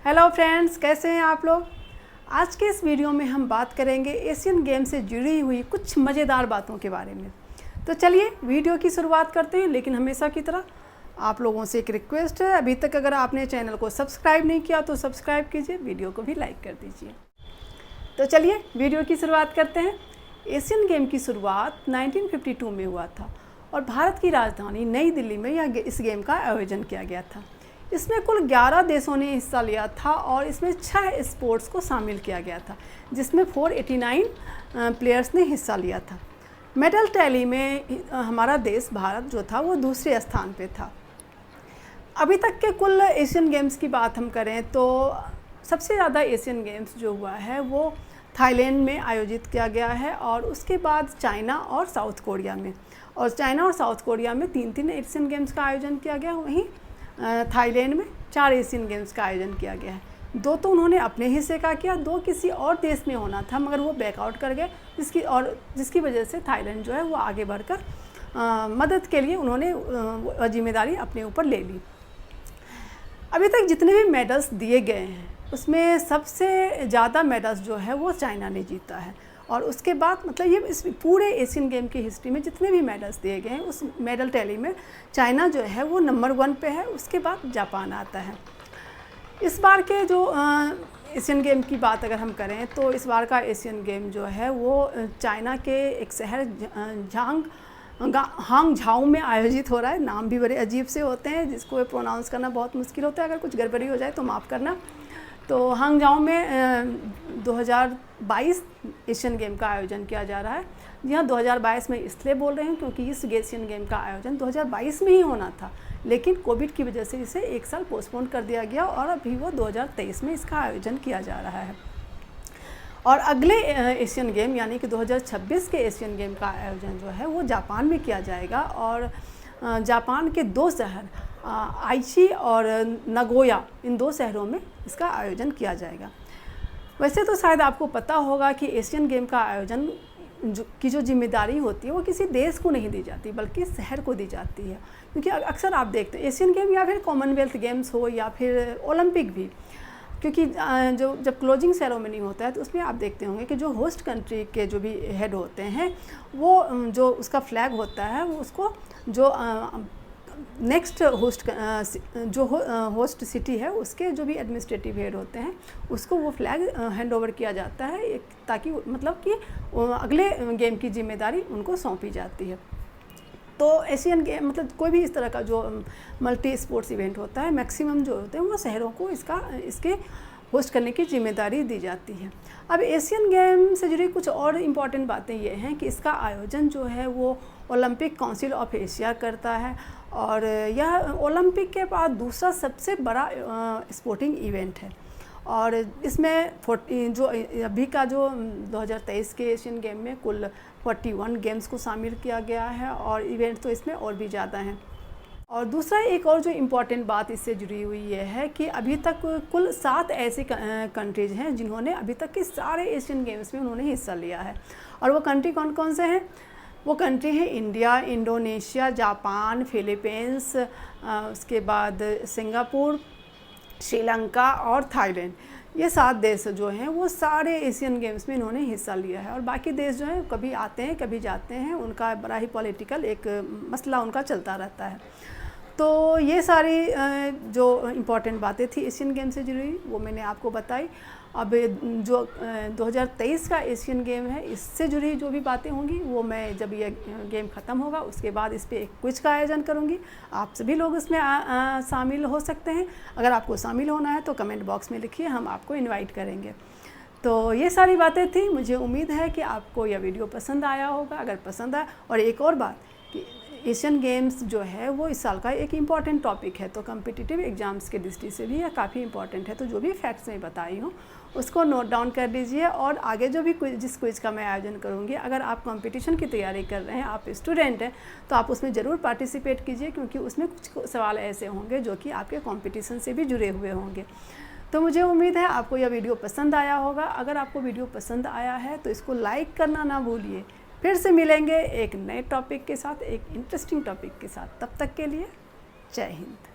Hello friends, कैसे हैं आप लोग। आज के इस वीडियो में हम बात करेंगे एशियन गेम से जुड़ी हुई कुछ मज़ेदार बातों के बारे में। तो चलिए वीडियो की शुरुआत करते हैं, लेकिन हमेशा की तरह आप लोगों से एक रिक्वेस्ट है, अभी तक अगर आपने चैनल को सब्सक्राइब नहीं किया तो सब्सक्राइब कीजिए, वीडियो को भी लाइक कर दीजिए। तो चलिए वीडियो की शुरुआत करते हैं। एशियन गेम की शुरुआत 1952 में हुआ था और भारत की राजधानी नई दिल्ली में इस गेम का आयोजन किया गया था। इसमें कुल 11 देशों ने हिस्सा लिया था और इसमें 6 स्पोर्ट्स को शामिल किया गया था, जिसमें 489 प्लेयर्स ने हिस्सा लिया था। मेडल टैली में हमारा देश भारत जो था वो दूसरे स्थान पे था। अभी तक के कुल एशियन गेम्स की बात हम करें तो सबसे ज़्यादा एशियन गेम्स जो हुआ है वो थाईलैंड में आयोजित किया गया है और उसके बाद चाइना और साउथ कोरिया में, और चाइना और साउथ कोरिया में 3 एशियन गेम्स का आयोजन किया गया। वहीं थाईलैंड में 4 एशियन गेम्स का आयोजन किया गया है। 2 तो उन्होंने अपने हिस्से का किया, 2 किसी और देश में होना था मगर वो बैकआउट कर गए, जिसकी वजह से थाईलैंड जो है वो आगे बढ़कर मदद के लिए उन्होंने जिम्मेदारी अपने ऊपर ले ली। अभी तक जितने भी मेडल्स दिए गए हैं उसमें सबसे ज़्यादा मेडल्स जो है वो चाइना ने जीता है, और उसके बाद मतलब ये इस पूरे एशियन गेम की हिस्ट्री में जितने भी मेडल्स दिए गए हैं उस मेडल टैली में चाइना जो है वो नंबर 1 पे है, उसके बाद जापान आता है। इस बार के जो एशियन गेम की बात अगर हम करें तो इस बार का एशियन गेम जो है वो चाइना के एक शहर हांगझाओ में आयोजित हो रहा है। नाम भी बड़े अजीब से होते हैं जिसको प्रोनाउंस करना बहुत मुश्किल होता है, अगर कुछ गड़बड़ी हो जाए तो माफ़ करना। तो हांगझाओ में 2022 एशियन गेम का आयोजन किया जा रहा है। जी हाँ, 2022 में इसलिए बोल रहे हैं क्योंकि इस एशियन गेम का आयोजन 2022 में ही होना था, लेकिन कोविड की वजह से इसे 1 साल पोस्टपोन कर दिया गया और अभी वो 2023 में इसका आयोजन किया जा रहा है। और अगले एशियन गेम यानी कि 2026 के एशियन गेम का आयोजन जो है वो जापान में किया जाएगा, और जापान के 2 शहर आइची और नगोया, इन 2 शहरों में इसका आयोजन किया जाएगा। वैसे तो शायद आपको पता होगा कि एशियन गेम का आयोजन की जो जिम्मेदारी होती है वो किसी देश को नहीं दी जाती बल्कि शहर को दी जाती है, क्योंकि अक्सर आप देखते हैं एशियन गेम या फिर कॉमनवेल्थ गेम्स हो या फिर ओलंपिक भी, क्योंकि जब क्लोजिंग सेरेमनी होता है तो उसमें आप देखते होंगे कि जो होस्ट कंट्री के जो भी हेड होते हैं वो जो उसका फ्लैग होता है वो उसको जो नेक्स्ट होस्ट सिटी है उसके जो भी एडमिनिस्ट्रेटिव हेड होते हैं उसको वो फ्लैग हैंड ओवर किया जाता है, ताकि मतलब कि अगले गेम की जिम्मेदारी उनको सौंपी जाती है। तो एशियन गेम मतलब कोई भी इस तरह का जो मल्टी स्पोर्ट्स इवेंट होता है मैक्सिमम जो होते हैं वो शहरों को इसके होस्ट करने की जिम्मेदारी दी जाती है। अब एशियन गेम से जुड़ी कुछ और इम्पॉर्टेंट बातें ये हैं कि इसका आयोजन जो है वो ओलंपिक काउंसिल ऑफ एशिया करता है, और यह ओलंपिक के बाद दूसरा सबसे बड़ा स्पोर्टिंग इवेंट है। और इसमें जो अभी का जो 2023 के एशियन गेम में कुल 41 गेम्स को शामिल किया गया है, और इवेंट तो इसमें और भी ज़्यादा हैं। और दूसरा एक और जो इम्पॉर्टेंट बात इससे जुड़ी हुई ये है कि अभी तक कुल 7 ऐसी कंट्रीज़ हैं जिन्होंने अभी तक के सारे एशियन गेम्स में उन्होंने हिस्सा लिया है। और वो कंट्री कौन कौन से हैं? वो कंट्री है इंडिया, इंडोनेशिया, जापान, फिलीपींस, उसके बाद सिंगापुर, श्रीलंका और थाईलैंड। ये 7 देश जो हैं वो सारे एशियन गेम्स में इन्होंने हिस्सा लिया है। और बाकी देश जो हैं कभी आते हैं कभी जाते हैं, उनका बड़ा ही पॉलिटिकल एक मसला उनका चलता रहता है। तो ये सारी जो इम्पॉर्टेंट बातें थी एशियन गेम से जुड़ी वो मैंने आपको बताई। अब जो 2023 का एशियन गेम है इससे जुड़ी जो भी बातें होंगी वो मैं जब ये गेम ख़त्म होगा उसके बाद इस पर एक क्विज का आयोजन करूँगी। आप सभी लोग इसमें शामिल हो सकते हैं। अगर आपको शामिल होना है तो कमेंट बॉक्स में लिखिए, हम आपको इनवाइट करेंगे। तो ये सारी बातें थी। मुझे उम्मीद है कि आपको यह वीडियो पसंद आया होगा। अगर पसंद आया, और एक और बात कि एशियन गेम्स जो है वो इस साल का एक इम्पॉर्टेंट टॉपिक है, तो कम्पिटिटिव एग्जाम्स के दृष्टि से भी यह काफ़ी इंपॉर्टेंट है। तो जो भी फैक्ट्स मैं बताई हूँ उसको नोट डाउन कर लीजिए, और आगे जो भी जिस क्विज का मैं आयोजन करूँगी, अगर आप कंपटीशन की तैयारी कर रहे हैं, आप स्टूडेंट हैं, तो आप उसमें ज़रूर पार्टिसिपेट कीजिए, क्योंकि उसमें कुछ सवाल ऐसे होंगे जो कि आपके कंपटीशन से भी जुड़े हुए होंगे। तो मुझे उम्मीद है आपको यह वीडियो पसंद आया होगा। अगर आपको वीडियो पसंद आया है तो इसको लाइक करना ना भूलिए। फिर से मिलेंगे एक नए टॉपिक के साथ, एक इंटरेस्टिंग टॉपिक के साथ। तब तक के लिए जय हिंद।